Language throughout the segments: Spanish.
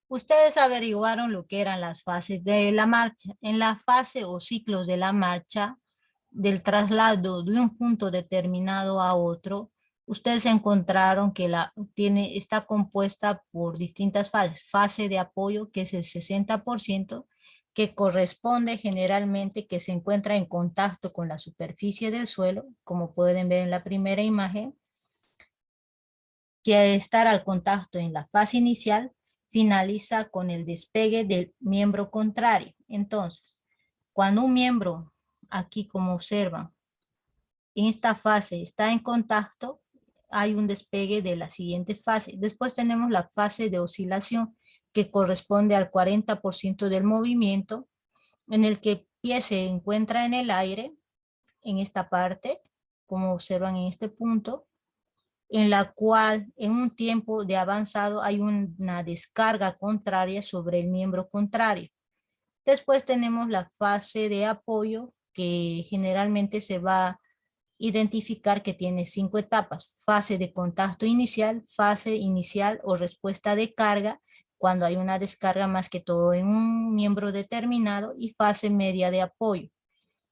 Ustedes averiguaron lo que eran las fases de la marcha. En la fase o ciclos de la marcha, del traslado de un punto determinado a otro, ustedes encontraron que está compuesta por distintas fases. Fase de apoyo, que es el 60%, que corresponde generalmente que se encuentra en contacto con la superficie del suelo, como pueden ver en la primera imagen, que al estar al contacto en la fase inicial, finaliza con el despegue del miembro contrario. Entonces, cuando un miembro, aquí como observan, en esta fase está en contacto, hay un despegue de la siguiente fase. Después tenemos la fase de oscilación, que corresponde al 40% del movimiento, en el que el pie se encuentra en el aire, en esta parte, como observan en este punto, en la cual en un tiempo de avanzado hay una descarga contraria sobre el miembro contrario. Después tenemos la fase de apoyo, que generalmente se va a identificar que tiene 5 etapas: fase de contacto inicial, fase inicial o respuesta de carga, cuando hay una descarga más que todo en un miembro determinado, y fase media de apoyo,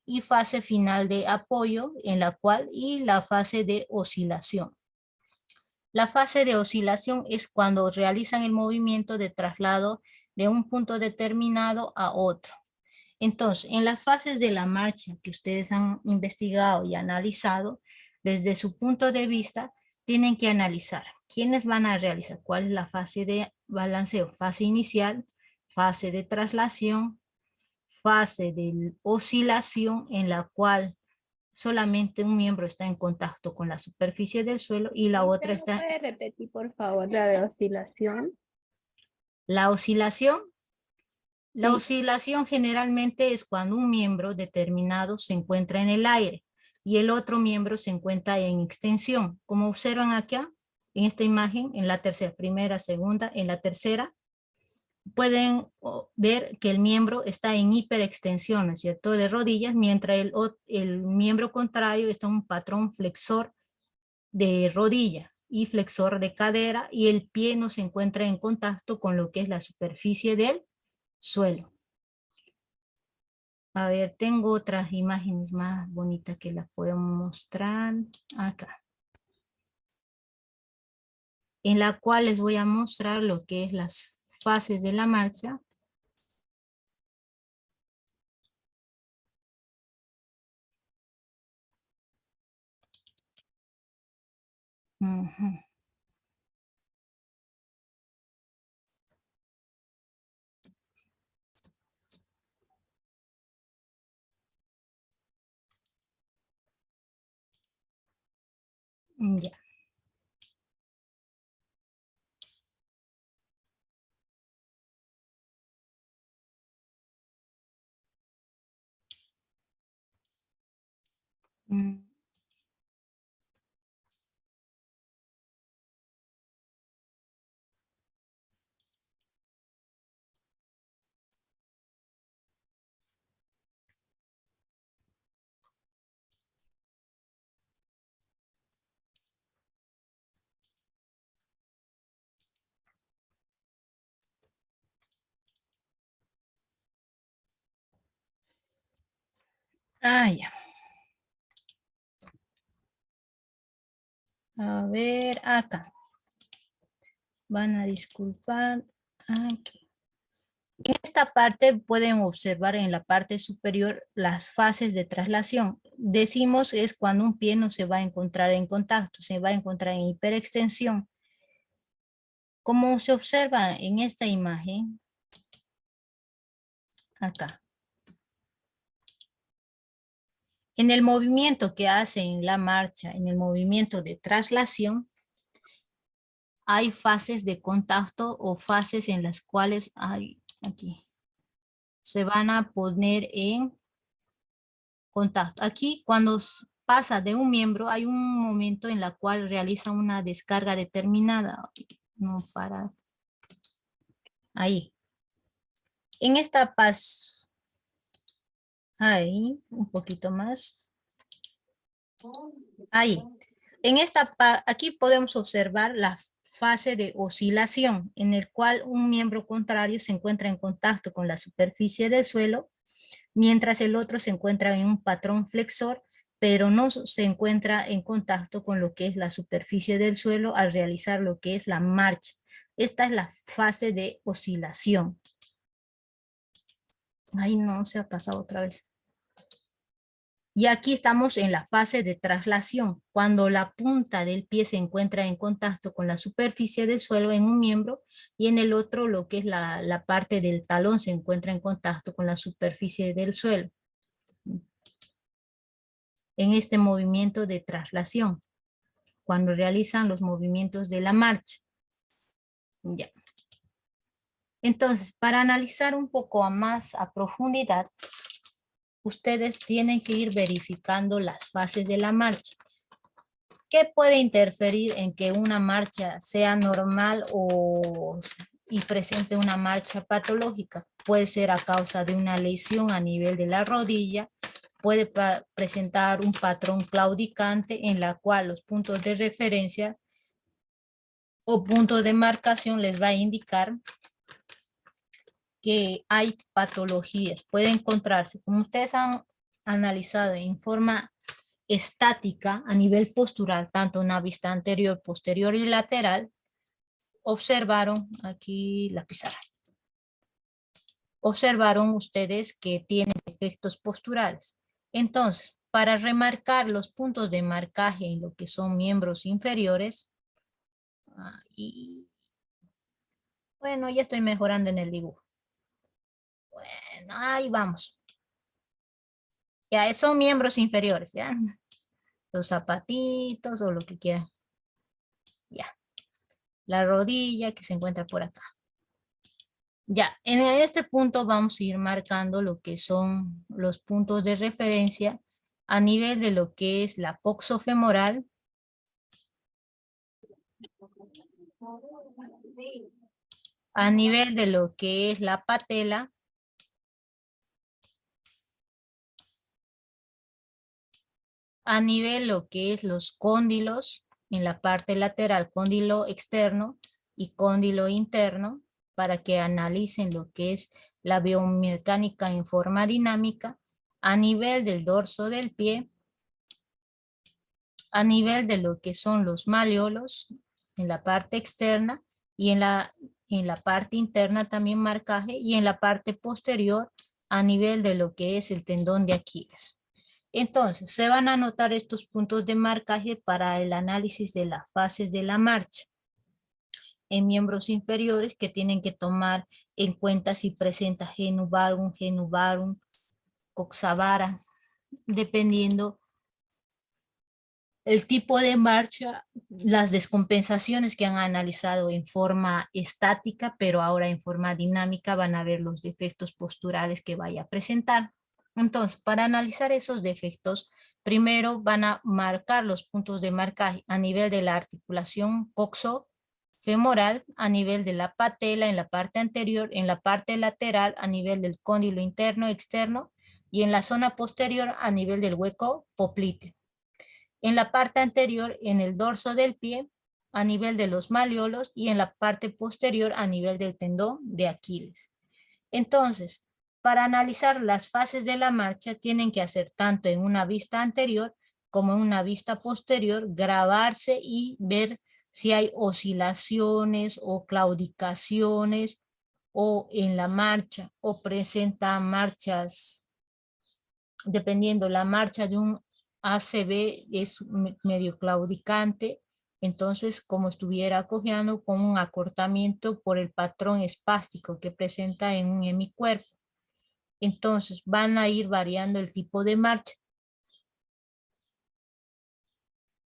y fase final de apoyo, en la cual, y la fase de oscilación. La fase de oscilación es cuando realizan el movimiento de traslado de un punto determinado a otro. Entonces, en las fases de la marcha que ustedes han investigado y analizado, desde su punto de vista, tienen que analizar quiénes van a realizar, cuál es la fase de balanceo, fase inicial, fase de traslación, fase de oscilación, en la cual solamente un miembro está en contacto con la superficie del suelo y la otra ¿Me está. puede repetir, por favor, la de oscilación? La oscilación. La Sí. oscilación generalmente es cuando un miembro determinado se encuentra en el aire y el otro miembro se encuentra en extensión. Como observan acá en esta imagen, en la tercera, primera, segunda, en la tercera, pueden ver que el miembro está en hiperextensión, ¿no es cierto?, de rodillas, mientras el miembro contrario está en un patrón flexor de rodilla y flexor de cadera, y el pie no se encuentra en contacto con lo que es la superficie del suelo. A ver, tengo otras imágenes más bonitas que las puedo mostrar acá, en la cual les voy a mostrar lo que es las fases de la marcha. Ujú. Ya. Mm. Ah, ya. A ver, acá. Van a disculpar. Aquí. En esta parte pueden observar en la parte superior las fases de traslación. Decimos es cuando un pie no se va a encontrar en contacto, se va a encontrar en hiperextensión. Como se observa en esta imagen, acá. En el movimiento que hace en la marcha, en el movimiento de traslación, hay fases de contacto o fases en las cuales aquí se van a poner en contacto. Aquí cuando pasa de un miembro hay un momento en la cual realiza una descarga determinada. No para ahí. En esta ahí un poquito más. Ahí. Aquí podemos observar la fase de oscilación, en el cual un miembro contrario se encuentra en contacto con la superficie del suelo, mientras el otro se encuentra en un patrón flexor, pero no se encuentra en contacto con lo que es la superficie del suelo al realizar lo que es la marcha. Esta es la fase de oscilación. Ay, no, se ha pasado otra vez. Y aquí estamos en la fase de traslación, cuando la punta del pie se encuentra en contacto con la superficie del suelo en un miembro y en el otro lo que es la parte del talón se encuentra en contacto con la superficie del suelo. En este movimiento de traslación, cuando realizan los movimientos de la marcha. Ya. Entonces, para analizar un poco más a profundidad, ustedes tienen que ir verificando las fases de la marcha. ¿Qué puede interferir en que una marcha sea normal y presente una marcha patológica? Puede ser a causa de una lesión a nivel de la rodilla, puede presentar un patrón claudicante en la cual los puntos de referencia o puntos de marcación les va a indicar que hay patologías. Puede encontrarse, como ustedes han analizado en forma estática a nivel postural, tanto una vista anterior, posterior y lateral, observaron aquí la pizarra. Observaron ustedes que tienen efectos posturales. Entonces, para remarcar los puntos de marcaje en lo que son miembros inferiores, y bueno, ya estoy mejorando en el dibujo. Bueno, ahí vamos. Ya son miembros inferiores, ya. Los zapatitos o lo que quieran. Ya. La rodilla que se encuentra por acá. Ya, en este punto vamos a ir marcando lo que son los puntos de referencia a nivel de lo que es la coxofemoral, a nivel de lo que es la patela, a nivel lo que es los cóndilos, en la parte lateral, cóndilo externo y cóndilo interno, para que analicen lo que es la biomecánica en forma dinámica, a nivel del dorso del pie, a nivel de lo que son los malleolos, en la parte externa y en la parte interna también marcaje y en la parte posterior a nivel de lo que es el tendón de Aquiles. Entonces, se van a anotar estos puntos de marcaje para el análisis de las fases de la marcha en miembros inferiores que tienen que tomar en cuenta si presenta genu varum, coxavara, dependiendo el tipo de marcha, las descompensaciones que han analizado en forma estática, pero ahora en forma dinámica van a ver los defectos posturales que vaya a presentar. Entonces, para analizar esos defectos, primero van a marcar los puntos de marcaje a nivel de la articulación coxofemoral, a nivel de la patela en la parte anterior, en la parte lateral a nivel del cóndilo interno, externo y en la zona posterior a nivel del hueco popliteo. En la parte anterior, en el dorso del pie, a nivel de los malleolos y en la parte posterior a nivel del tendón de Aquiles. Entonces, para analizar las fases de la marcha, tienen que hacer tanto en una vista anterior como en una vista posterior, grabarse y ver si hay oscilaciones o claudicaciones o en la marcha o presenta marchas, dependiendo la marcha de un ACB es medio claudicante, entonces como estuviera cojeando con un acortamiento por el patrón espástico que presenta en un hemicuerpo. Entonces van a ir variando el tipo de marcha.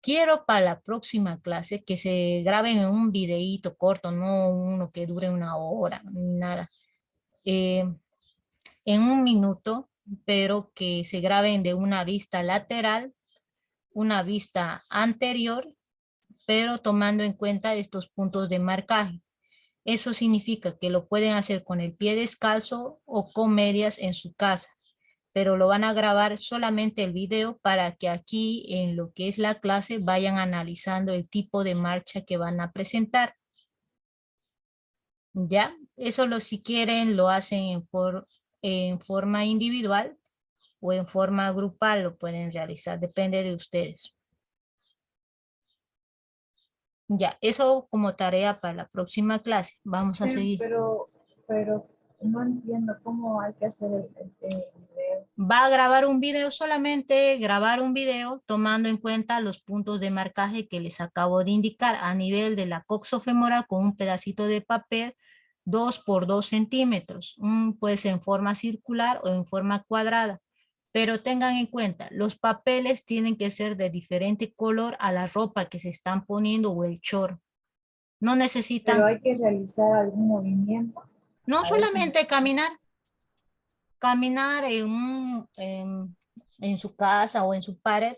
Quiero para la próxima clase que se graben en un videíto corto, no uno que dure una hora, ni nada. En un minuto, pero que se graben de una vista lateral, una vista anterior, pero tomando en cuenta estos puntos de marcaje. Eso significa que lo pueden hacer con el pie descalzo o con medias en su casa. pero lo van a grabar solamente el video para que aquí en lo que es la clase vayan analizando el tipo de marcha que van a presentar. ¿Ya? Eso si quieren lo hacen en forma individual o en forma grupal lo pueden realizar, depende de ustedes. Ya, eso como tarea para la próxima clase. Vamos a seguir. Pero no entiendo cómo hay que hacer el video. Va a grabar un video, solamente grabar un video tomando en cuenta los puntos de marcaje que les acabo de indicar a nivel de la coxofemoral con un pedacito de papel 2 por 2 centímetros, puede ser en forma circular o en forma cuadrada. Pero tengan en cuenta, los papeles tienen que ser de diferente color a la ropa que se están poniendo o el short. No Pero necesitan, hay que realizar algún movimiento. no A ver si solamente caminar en su casa o en su pared,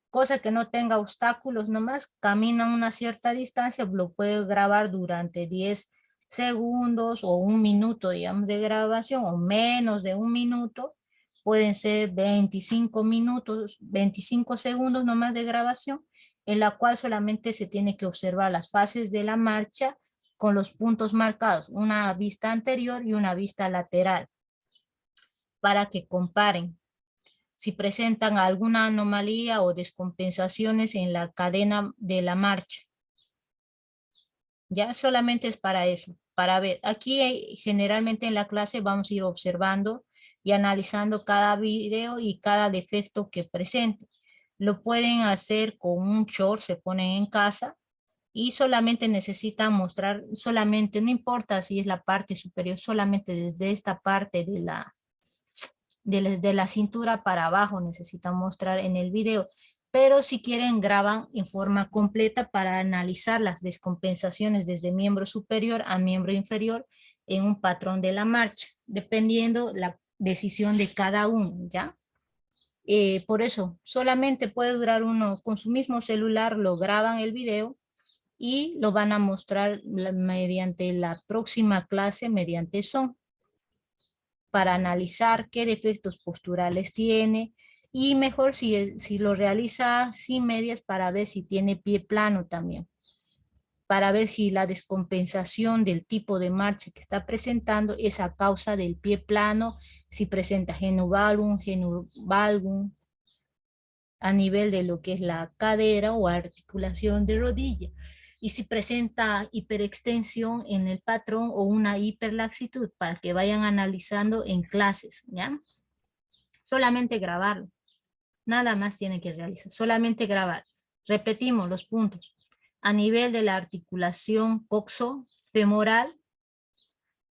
cosa que no tenga obstáculos, nomás camina una cierta distancia, lo puede grabar durante 10 segundos o un minuto, digamos, de grabación, o menos de un minuto, pueden ser 25 minutos, 25 segundos nomás de grabación, en la cual solamente se tiene que observar las fases de la marcha con los puntos marcados, una vista anterior y una vista lateral, para que comparen si presentan alguna anomalía o descompensaciones en la cadena de la marcha. Ya solamente es para eso, para ver. Aquí generalmente en la clase vamos a ir observando y analizando cada video y cada defecto que presente. Lo pueden hacer con un short, se ponen en casa y solamente necesitan mostrar, solamente, no importa si es la parte superior, solamente desde esta parte de la cintura para abajo necesitan mostrar en el video, pero si quieren graban en forma completa para analizar las descompensaciones desde miembro superior a miembro inferior en un patrón de la marcha, dependiendo la decisión de cada uno, ¿ya? Por eso, solamente puede durar uno con su mismo celular, lo graban el video y lo van a mostrar mediante la próxima clase, mediante Zoom, para analizar qué defectos posturales tiene y mejor si lo realiza sin medias para ver si tiene pie plano también, para ver si la descompensación del tipo de marcha que está presentando es a causa del pie plano, si presenta genovalgum a nivel de lo que es la cadera o articulación de rodilla. Y si presenta hiperextensión en el patrón o una hiperlaxitud, para que vayan analizando en clases, ¿ya? Solamente grabarlo. Nada más tienen que realizar. Solamente grabar. Repetimos los puntos. A nivel de la articulación coxofemoral,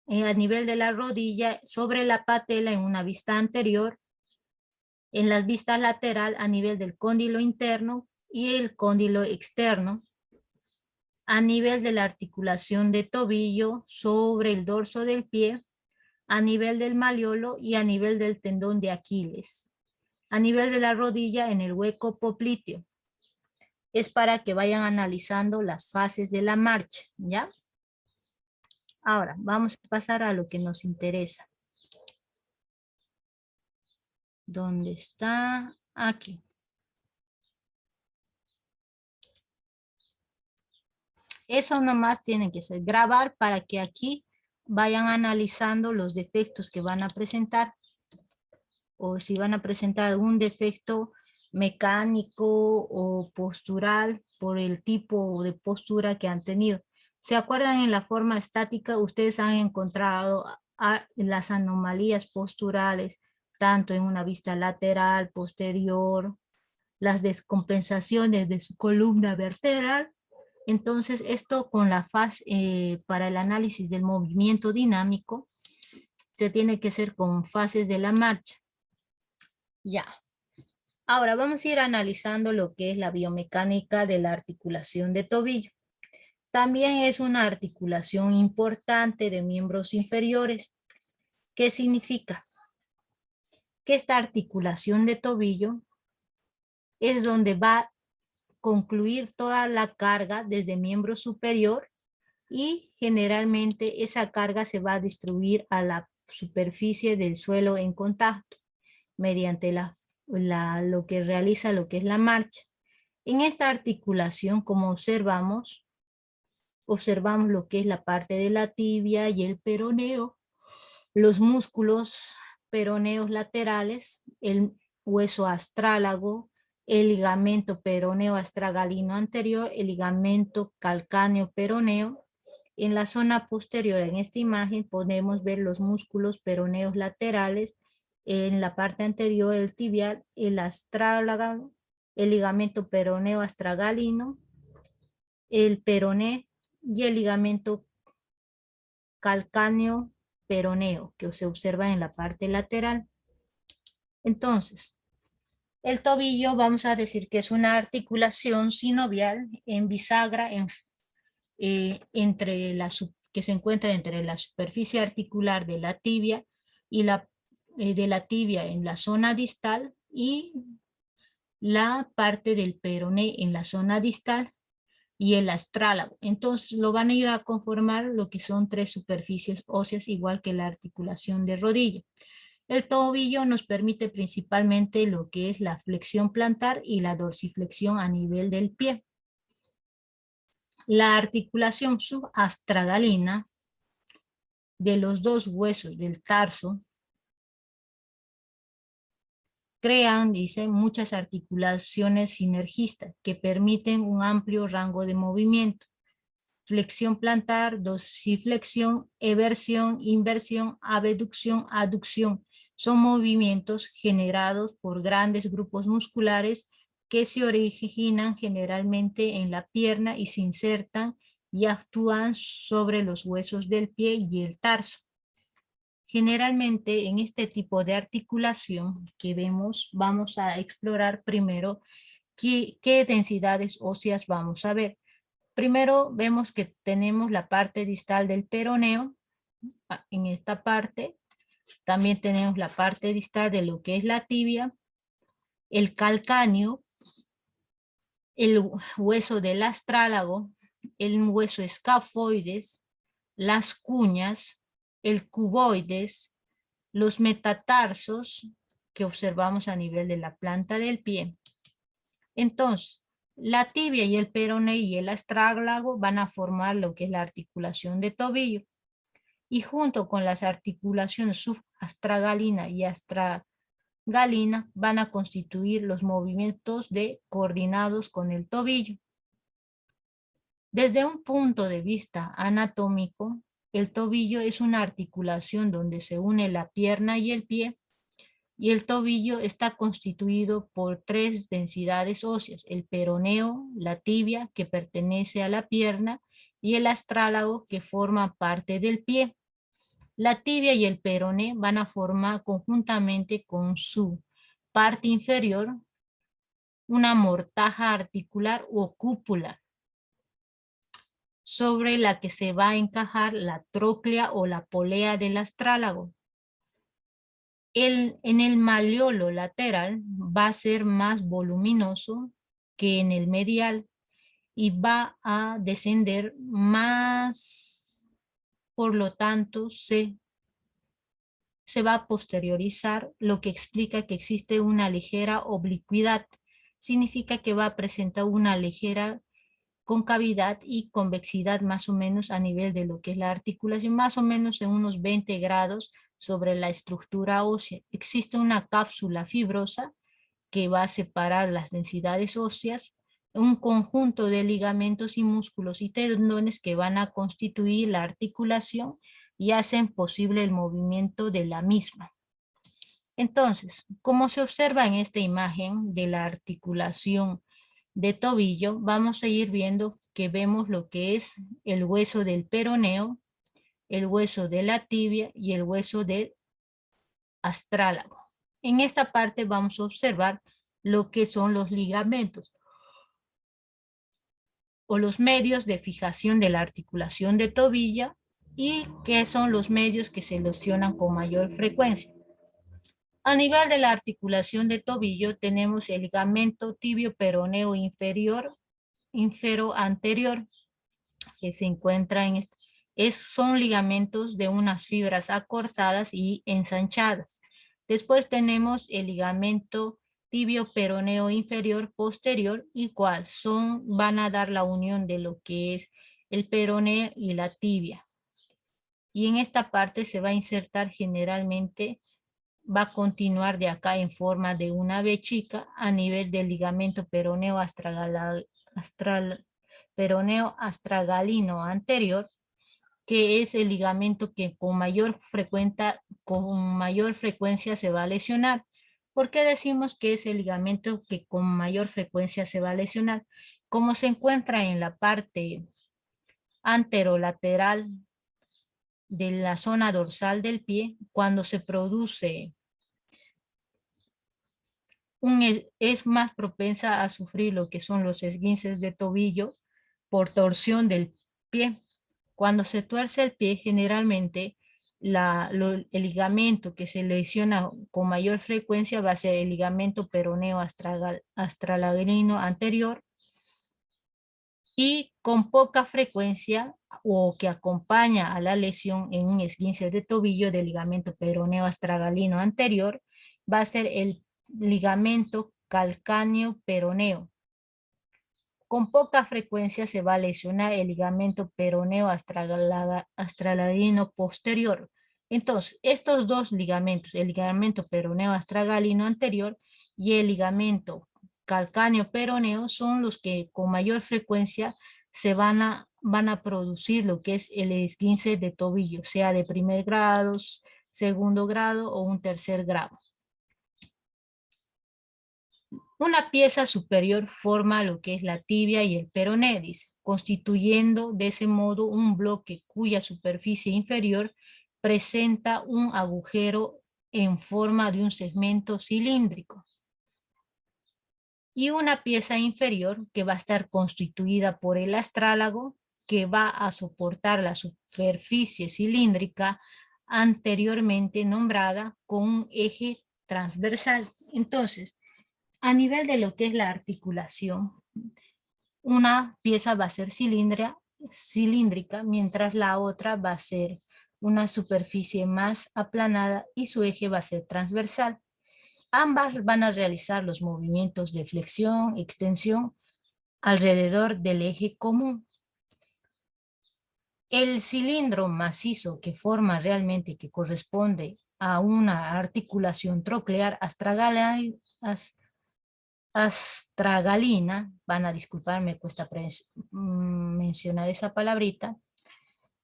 a nivel de la rodilla, sobre la patela en una vista anterior, en las vistas lateral a nivel del cóndilo interno y el cóndilo externo, a nivel de la articulación de tobillo sobre el dorso del pie, a nivel del malleolo y a nivel del tendón de Aquiles, a nivel de la rodilla en el hueco popliteo. Es para que vayan analizando las fases de la marcha, ¿ya? Ahora, vamos a pasar a lo que nos interesa. ¿Dónde está? Aquí. Eso nomás tienen que ser grabar para que aquí vayan analizando los defectos que van a presentar. O si van a presentar algún defecto mecánico o postural por el tipo de postura que han tenido. ¿Se acuerdan en la forma estática? Ustedes han encontrado las anomalías posturales, tanto en una vista lateral, posterior, las descompensaciones de su columna vertebral. Entonces, esto con la fase, para el análisis del movimiento dinámico, se tiene que hacer con fases de la marcha. Ya. Ahora vamos a ir analizando lo que es la biomecánica de la articulación de tobillo. También es una articulación importante de miembros inferiores. ¿Qué significa? Que esta articulación de tobillo es donde va a concluir toda la carga desde miembro superior y generalmente esa carga se va a distribuir a la superficie del suelo en contacto. mediante lo que realiza lo que es la marcha. En esta articulación, como observamos lo que es la parte de la tibia y el peroneo, los músculos peroneos laterales, el hueso astrálago, el ligamento peroneo astragalino anterior, el ligamento calcáneo peroneo. En la zona posterior, en esta imagen, podemos ver los músculos peroneos laterales, en la parte anterior el tibial, el astrálago, el ligamento peroneo astragalino, el peroné y el ligamento calcáneo peroneo que se observa en la parte lateral. Entonces, el tobillo vamos a decir que es una articulación sinovial en bisagra que se encuentra entre la superficie articular de la tibia y de la tibia en la zona distal y la parte del peroné en la zona distal y el astrálago. Entonces lo van a ir a conformar lo que son tres superficies óseas, igual que la articulación de rodilla. El tobillo nos permite principalmente lo que es la flexión plantar y la dorsiflexión a nivel del pie. La articulación subastragalina de los dos huesos del tarso crean, dice, muchas articulaciones sinergistas que permiten un amplio rango de movimiento. Flexión plantar, dorsiflexión, eversión, inversión, abducción, aducción. Son movimientos generados por grandes grupos musculares que se originan generalmente en la pierna y se insertan y actúan sobre los huesos del pie y el tarso. Generalmente en este tipo de articulación que vemos, vamos a explorar primero qué densidades óseas vamos a ver. Primero vemos que tenemos la parte distal del peroneo. En esta parte también tenemos la parte distal de lo que es la tibia, el calcáneo, el hueso del astrálago, el hueso escafoides, las cuñas, el cuboides, los metatarsos que observamos a nivel de la planta del pie. Entonces, la tibia y el peroné y el astrálago van a formar lo que es la articulación de tobillo. Y junto con las articulaciones subastragalina y astragalina van a constituir los movimientos coordinados con el tobillo. Desde un punto de vista anatómico, el tobillo es una articulación donde se une la pierna y el pie, y el tobillo está constituido por tres densidades óseas: el peroneo, la tibia, que pertenece a la pierna, y el astrálago, que forma parte del pie. La tibia y el peroné van a formar conjuntamente con su parte inferior una mortaja articular o cúpula, sobre la que se va a encajar la tróclea o la polea del astrálago. En el malleolo lateral va a ser más voluminoso que en el medial y va a descender más, por lo tanto se va a posteriorizar, lo que explica que existe una ligera oblicuidad. Significa que va a presentar una ligera concavidad y convexidad más o menos a nivel de lo que es la articulación, más o menos en unos 20 grados sobre la estructura ósea. Existe una cápsula fibrosa que va a separar las densidades óseas, un conjunto de ligamentos y músculos y tendones que van a constituir la articulación y hacen posible el movimiento de la misma. Entonces, como se observa en esta imagen de la articulación de tobillo, vamos a ir viendo que vemos lo que es el hueso del peroneo, el hueso de la tibia y el hueso del astrálago. En esta parte vamos a observar lo que son los ligamentos o los medios de fijación de la articulación de tobillo y qué son los medios que se lesionan con mayor frecuencia. A nivel de la articulación de tobillo tenemos el ligamento tibio peroneo inferior, infero-anterior, que se encuentra son ligamentos de unas fibras acortadas y ensanchadas. Después tenemos el ligamento tibio peroneo inferior posterior, igual van a dar la unión de lo que es el peroneo y la tibia. Y en esta parte se va a insertar generalmente, va a continuar de acá en forma de una V chica a nivel del ligamento peroneo peroneo astragalino anterior, que es el ligamento que con mayor frecuencia se va a lesionar. ¿Por qué decimos que es el ligamento que con mayor frecuencia se va a lesionar? Como se encuentra en la parte anterolateral de la zona dorsal del pie, cuando se produce es más propensa a sufrir lo que son los esguinces de tobillo por torsión del pie. Cuando se tuerce el pie, generalmente el ligamento que se lesiona con mayor frecuencia va a ser el ligamento peroneo astralagrino anterior, y con poca frecuencia o que acompaña a la lesión en un esguince de tobillo del ligamento peroneo astragalino anterior va a ser el ligamento calcáneo peroneo. Con poca frecuencia se va a lesionar el ligamento peroneo astralagrino posterior. Entonces, estos dos ligamentos, el ligamento peroneo astragalino anterior y el ligamento calcáneo peroneo, son los que con mayor frecuencia van a producir lo que es el esguince de tobillo, sea de primer grado, segundo grado o un tercer grado. Una pieza superior forma lo que es la tibia y el peroné, constituyendo de ese modo un bloque cuya superficie inferior presenta un agujero en forma de un segmento cilíndrico. Y una pieza inferior que va a estar constituida por el astrálago, que va a soportar la superficie cilíndrica anteriormente nombrada con un eje transversal. Entonces, a nivel de lo que es la articulación, una pieza va a ser cilíndrica, mientras la otra va a ser una superficie más aplanada y su eje va a ser transversal. Ambas van a realizar los movimientos de flexión, extensión alrededor del eje común. El cilindro macizo que forma realmente, que corresponde a una articulación troclear astragalina, van a disculpar, me cuesta mencionar esa palabrita,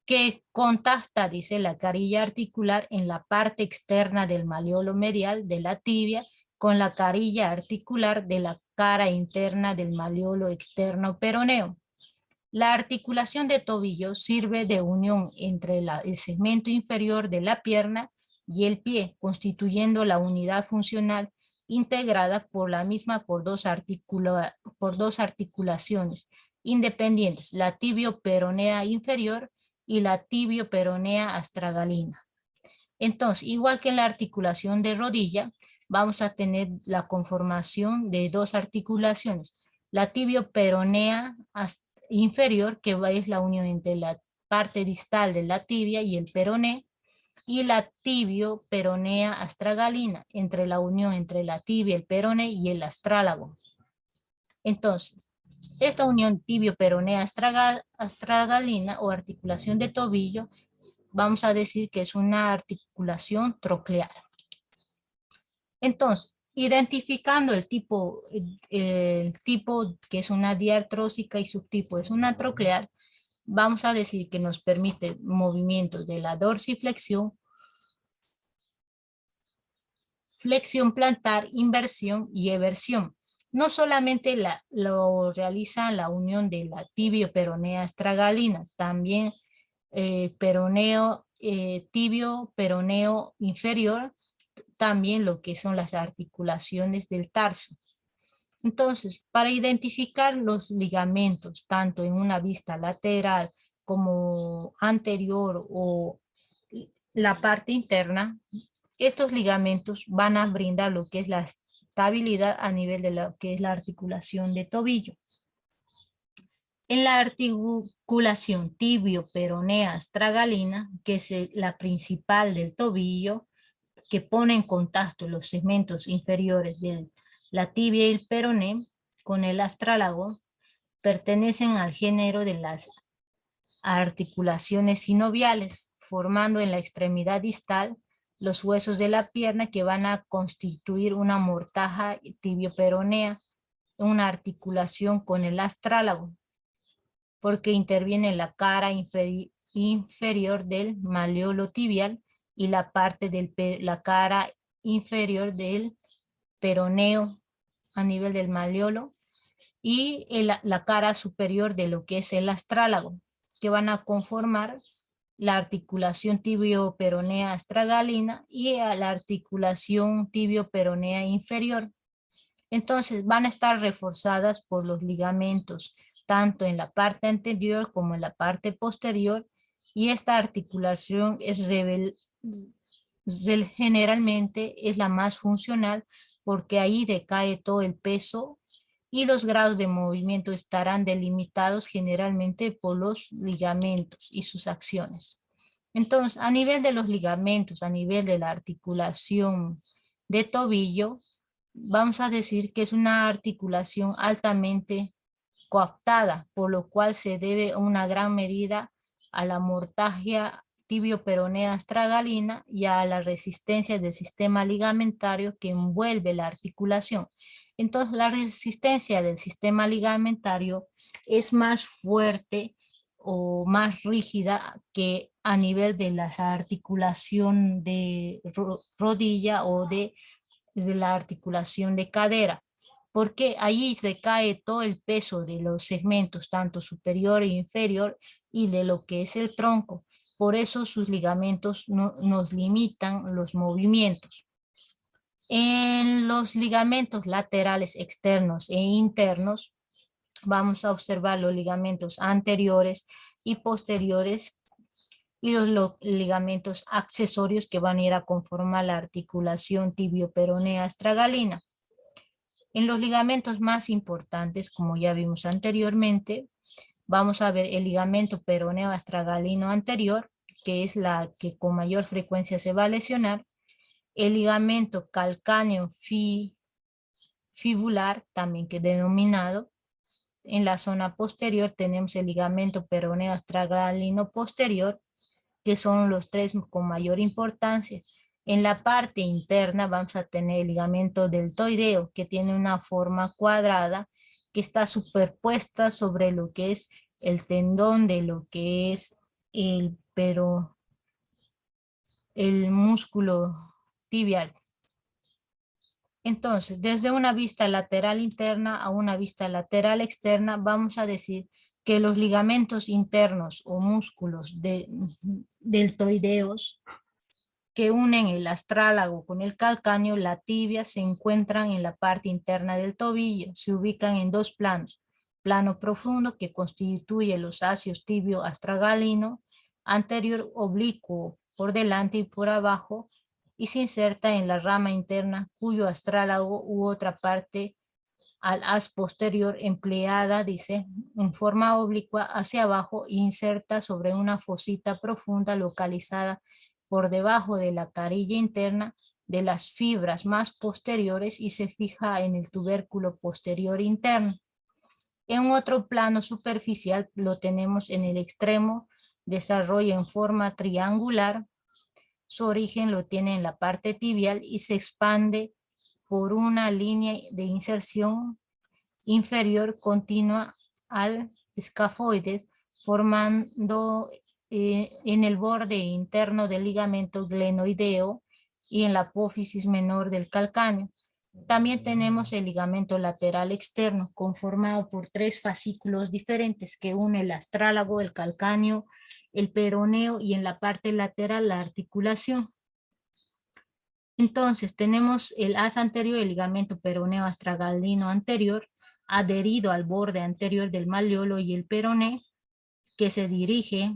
que contacta, dice, la carilla articular en la parte externa del malleolo medial de la tibia con la carilla articular de la cara interna del malleolo externo peroneo. La articulación de tobillo sirve de unión entre el segmento inferior de la pierna y el pie, constituyendo la unidad funcional integrada por la misma por dos articulaciones independientes, la tibio-peronea inferior y la tibio-peronea astragalina. Entonces, igual que en la articulación de rodilla, vamos a tener la conformación de dos articulaciones, la tibio-peronea inferior, que es la unión entre la parte distal de la tibia y el peroné, y la tibio-peronea astragalina, entre la unión entre la tibia, el peroné y el astrálago. Entonces, esta unión tibio-peronea astragalina o articulación de tobillo, vamos a decir que es una articulación troclear. Entonces, identificando el tipo que es una diartrósica y subtipo es una troclear, vamos a decir que nos permite movimientos de la dorsiflexión, flexión plantar, inversión y eversión. No solamente lo realiza la unión de la tibio-peronea astragalina, también tibio-peroneo inferior, también lo que son las articulaciones del tarso. Entonces, para identificar los ligamentos, tanto en una vista lateral como anterior o la parte interna, estos ligamentos van a brindar lo que es la estabilidad a nivel de lo que es la articulación de tobillo. En la articulación tibio-peronea astragalina, que es la principal del tobillo, que pone en contacto los segmentos inferiores de la tibia y el peroné con el astrálago pertenecen al género de las articulaciones sinoviales, formando en la extremidad distal los huesos de la pierna que van a constituir una mortaja tibio-peronea, una articulación con el astrálago, porque interviene en la cara inferior del malleolo tibial y la parte de la cara inferior del peroneo a nivel del malleolo y la cara superior de lo que es el astrálago, que van a conformar la articulación tibio-peronea astragalina y a la articulación tibio-peronea inferior. Entonces van a estar reforzadas por los ligamentos, tanto en la parte anterior como en la parte posterior, y esta articulación es generalmente es la más funcional porque ahí decae todo el peso y los grados de movimiento estarán delimitados generalmente por los ligamentos y sus acciones. Entonces, a nivel de los ligamentos, a nivel de la articulación de tobillo, vamos a decir que es una articulación altamente coaptada, por lo cual se debe a una gran medida a la mortagia tibio-peronea astragalina y a la resistencia del sistema ligamentario que envuelve la articulación. Entonces, la resistencia del sistema ligamentario es más fuerte o más rígida que a nivel de la articulación de rodilla o de la articulación de cadera, porque allí se cae todo el peso de los segmentos, tanto superior e inferior, y de lo que es el tronco. Por eso sus ligamentos nos limitan los movimientos. En los ligamentos laterales externos e internos, vamos a observar los ligamentos anteriores y posteriores y los ligamentos accesorios que van a ir a conformar la articulación tibio-peronea astragalina. En los ligamentos más importantes, como ya vimos anteriormente, vamos a ver el ligamento peroneo astragalino anterior, que es la que con mayor frecuencia se va a lesionar, el ligamento calcáneo fibular, también que denominado. En la zona posterior tenemos el ligamento peroneo astragalino posterior, que son los tres con mayor importancia. En la parte interna vamos a tener el ligamento deltoideo, que tiene una forma cuadrada, que está superpuesta sobre lo que es el tendón de lo que es el músculo tibial. Entonces, desde una vista lateral interna a una vista lateral externa, vamos a decir que los ligamentos internos o músculos deltoideos que unen el astrálago con el calcáneo, la tibia, se encuentran en la parte interna del tobillo. Se ubican en dos planos. Plano profundo, que constituye los asios tibio astragalino, anterior oblicuo por delante y por abajo, y se inserta en la rama interna, cuyo astrálago u otra parte al haz posterior empleada, dice, en forma oblicua hacia abajo, inserta sobre una fosita profunda localizada por debajo de la carilla interna de las fibras más posteriores y se fija en el tubérculo posterior interno. En otro plano superficial lo tenemos en el extremo, desarrolla en forma triangular, su origen lo tiene en la parte tibial y se expande por una línea de inserción inferior continua al escafoides, formando en el borde interno del ligamento glenoideo y en la apófisis menor del calcáneo. También tenemos el ligamento lateral externo, conformado por tres fascículos diferentes que une el astrálago, el calcáneo, el peroneo y en la parte lateral la articulación. Entonces tenemos el haz anterior, el ligamento peroneo astragalino anterior, adherido al borde anterior del malleolo y el peroné, que se dirige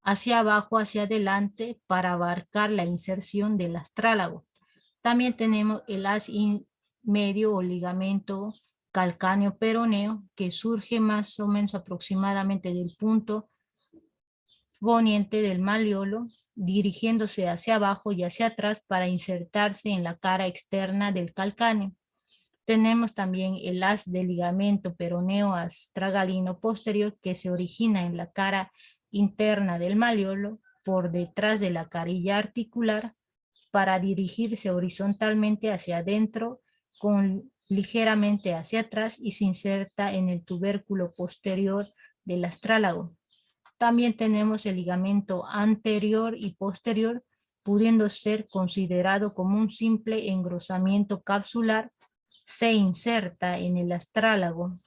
hacia abajo, hacia adelante, para abarcar la inserción del astrálago. También tenemos el haz medio o ligamento calcáneo peroneo, que surge más o menos aproximadamente del punto poniente del malleolo, dirigiéndose hacia abajo y hacia atrás para insertarse en la cara externa del calcáneo. Tenemos también el haz del ligamento peroneo astragalino posterior que se origina en la cara interna del malleolo por detrás de la carilla articular para dirigirse horizontalmente hacia adentro con ligeramente hacia atrás y se inserta en el tubérculo posterior del astrálago. También tenemos el ligamento anterior y posterior, pudiendo ser considerado como un simple engrosamiento capsular, se inserta en el astrálago.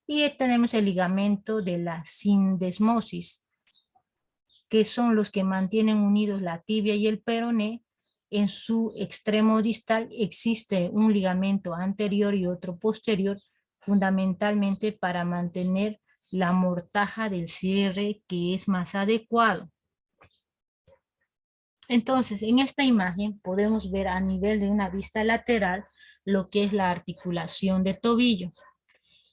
Y tenemos el ligamento de la sindesmosis, que son los que mantienen unidos la tibia y el peroné. En su extremo distal existe un ligamento anterior y otro posterior, fundamentalmente para mantener la mortaja del cierre que es más adecuado. Entonces, en esta imagen podemos ver a nivel de una vista lateral lo que es la articulación de tobillo,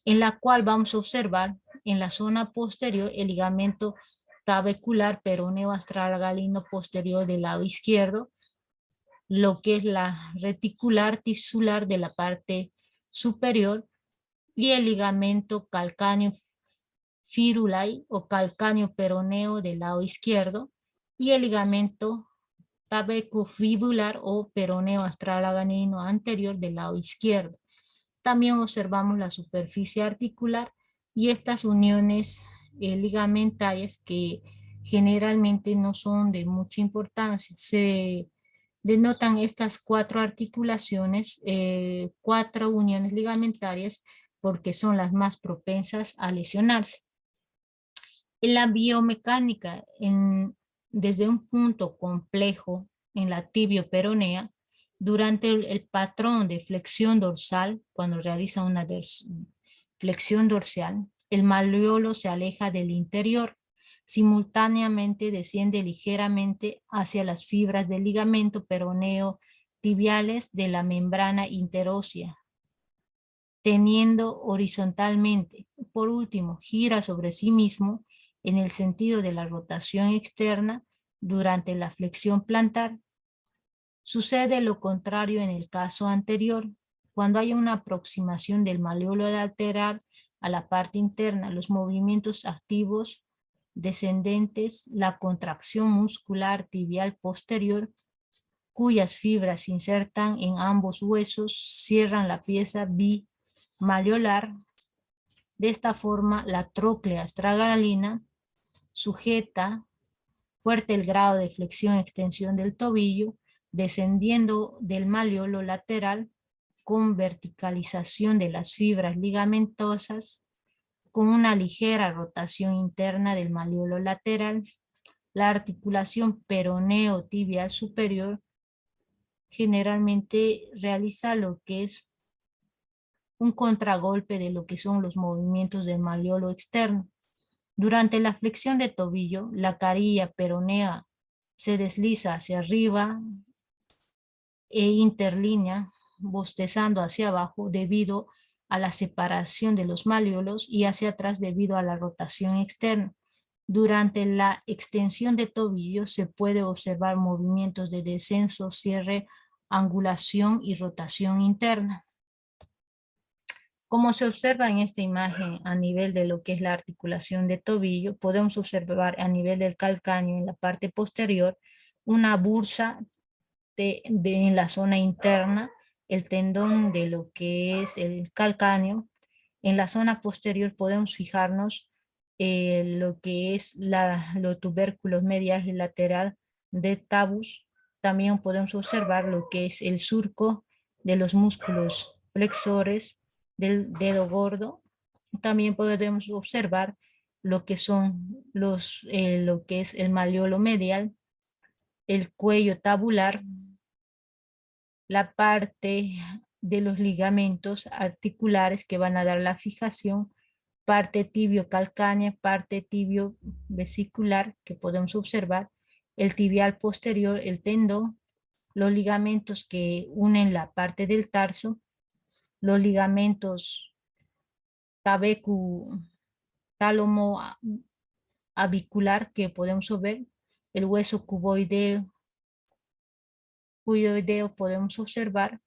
en la cual vamos a observar en la zona posterior el ligamento tabecular peroneo astragalino posterior del lado izquierdo, lo que es la reticular tisular de la parte superior y el ligamento calcáneo fibulae o calcáneo peroneo del lado izquierdo y el ligamento tabecofibular o peroneo astralaganino anterior del lado izquierdo. También observamos la superficie articular y estas uniones ligamentarias que generalmente no son de mucha importancia. Se denotan estas 4 articulaciones, 4 uniones ligamentarias, porque son las más propensas a lesionarse. En la biomecánica, desde un punto complejo en la tibio-peronea, durante el patrón de flexión dorsal, cuando realiza una flexión dorsal, el malleolo se aleja del interior, simultáneamente desciende ligeramente hacia las fibras del ligamento peroneo tibiales de la membrana interósea, teniendo horizontalmente. Por último, gira sobre sí mismo en el sentido de la rotación externa durante la flexión plantar. Sucede lo contrario en el caso anterior. Cuando hay una aproximación del malleolo lateral a la parte interna, los movimientos activos descendentes, la contracción muscular tibial posterior, cuyas fibras se insertan en ambos huesos, cierran la pieza bimalleolar. De esta forma, la tróclea astragalina sujeta fuerte el grado de flexión-extensión del tobillo, descendiendo del malleolo lateral con verticalización de las fibras ligamentosas, con una ligera rotación interna del malleolo lateral. La articulación peroneo-tibial superior generalmente realiza lo que es un contragolpe de lo que son los movimientos del malleolo externo. Durante la flexión de tobillo, la carilla peronea se desliza hacia arriba e interlínea, bostezando hacia abajo debido a la separación de los malleolos y hacia atrás debido a la rotación externa. Durante la extensión de tobillo se puede observar movimientos de descenso, cierre, angulación y rotación interna. Como se observa en esta imagen a nivel de lo que es la articulación de tobillo, podemos observar a nivel del calcáneo en la parte posterior una bursa en la zona interna, el tendón de lo que es el calcáneo. En la zona posterior podemos fijarnos lo que es los tubérculos medial y lateral de tabus. También podemos observar lo que es el surco de los músculos flexores del dedo gordo. También podemos observar lo que son lo que es el malleolo medial, el cuello tabular, la parte de los ligamentos articulares que van a dar la fijación, parte tibio-calcánea, parte tibio-vesicular que podemos observar, el tibial posterior, el tendón, los ligamentos que unen la parte del tarso, los ligamentos tabecu, tálamo, avicular que podemos ver, el hueso cuboideo, cuboideo podemos observar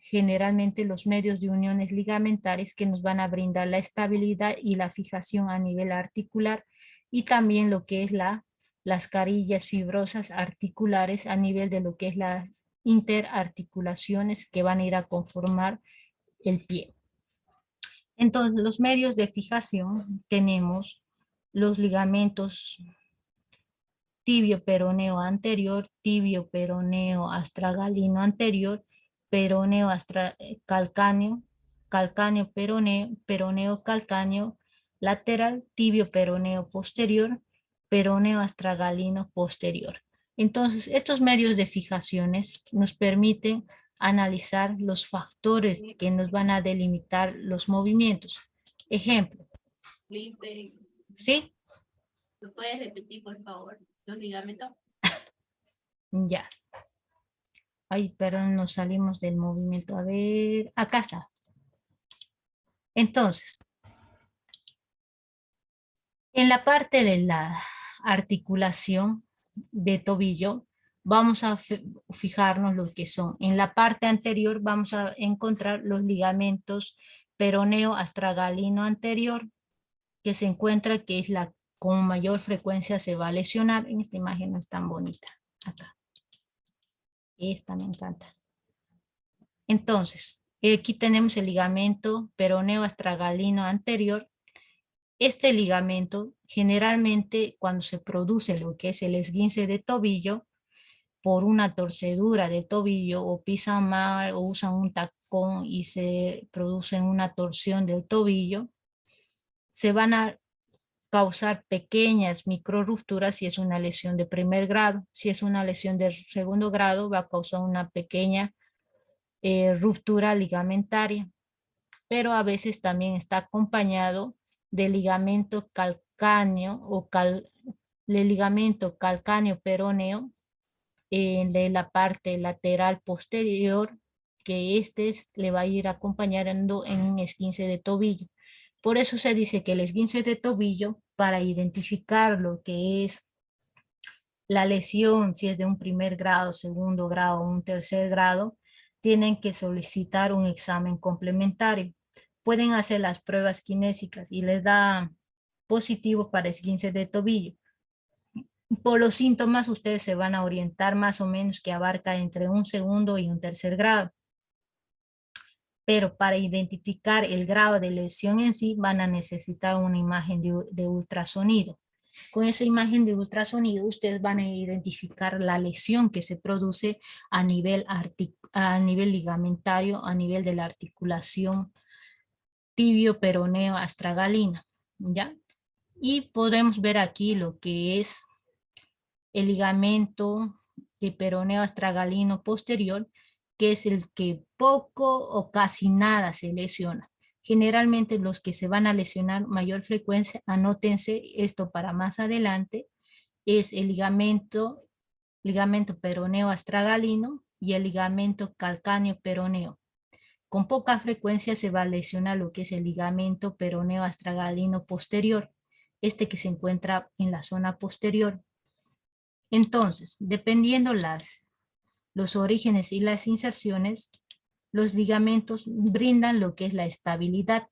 generalmente los medios de uniones ligamentarias que nos van a brindar la estabilidad y la fijación a nivel articular, y también lo que es las carillas fibrosas articulares a nivel de lo que es las interarticulaciones que van a ir a conformar el pie. Entonces, los medios de fijación tenemos los ligamentos tibio peroneo anterior, tibio peroneo astragalino anterior, peroneo calcáneo, calcáneo peroneo, peroneo calcáneo lateral, tibio peroneo posterior, peroneo astragalino posterior. Entonces, estos medios de fijaciones nos permiten analizar los factores que nos van a delimitar los movimientos. Ejemplo. ¿Sí? ¿Lo puedes repetir, por favor? Los ligamentos. Ya. Ay, perdón, nos salimos del movimiento. A ver, acá está. Entonces, en la parte de la articulación de tobillo, vamos a fijarnos lo que son. En la parte anterior vamos a encontrar los ligamentos peroneo astragalino anterior, que se encuentra que es la con mayor frecuencia se va a lesionar. En esta imagen no es tan bonita. Acá. Esta me encanta. Entonces, aquí tenemos el ligamento peroneo astragalino anterior. Este ligamento, generalmente cuando se produce lo que es el esguince de tobillo, por una torcedura de tobillo, o pisan mal o usan un tacón y se produce una torsión del tobillo, se van a causar pequeñas microrupturas si es una lesión de primer grado. Si es una lesión de segundo grado, va a causar una pequeña ruptura ligamentaria, pero a veces también está acompañado de ligamento calcáneo o de ligamento calcáneo peroneo de la parte lateral posterior, que le va a ir acompañando en un esguince de tobillo. Por eso se dice que el esguince de tobillo, para identificar lo que es la lesión, si es de un primer grado, segundo grado o un tercer grado, tienen que solicitar un examen complementario. Pueden hacer las pruebas kinésicas y les da positivo para esguince de tobillo. Por los síntomas ustedes se van a orientar más o menos que abarca entre un segundo y un tercer grado. Pero para identificar el grado de lesión en sí van a necesitar una imagen de ultrasonido. Con esa imagen de ultrasonido ustedes van a identificar la lesión que se produce a nivel ligamentario, a nivel de la articulación tibio peroneo astragalina, ¿ya? Y podemos ver aquí lo que es el ligamento peroneo astragalino posterior, que es el que poco o casi nada se lesiona. Generalmente los que se van a lesionar mayor frecuencia, anótense esto para más adelante, es el ligamento peroneo astragalino y el ligamento calcáneo peroneo. Con poca frecuencia se va a lesionar lo que es el ligamento peroneo astragalino posterior, este que se encuentra en la zona posterior. Entonces, dependiendo los orígenes y las inserciones, los ligamentos brindan lo que es la estabilidad.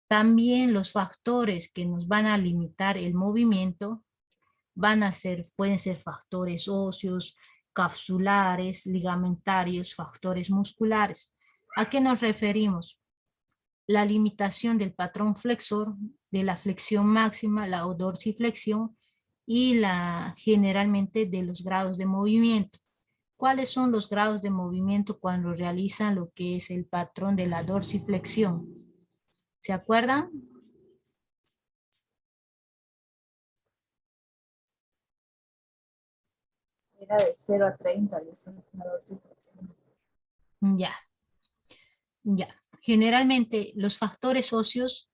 También los factores que nos van a limitar el movimiento pueden ser factores óseos, capsulares, ligamentarios, factores musculares. ¿A qué nos referimos? La limitación del patrón flexor, de la flexión máxima, la dorsiflexión, y generalmente de los grados de movimiento. ¿Cuáles son los grados de movimiento cuando realizan lo que es el patrón de la dorsiflexión? ¿Se acuerdan? Era de 0 a 30, dice la dorsiflexión. Ya. Generalmente los factores óseos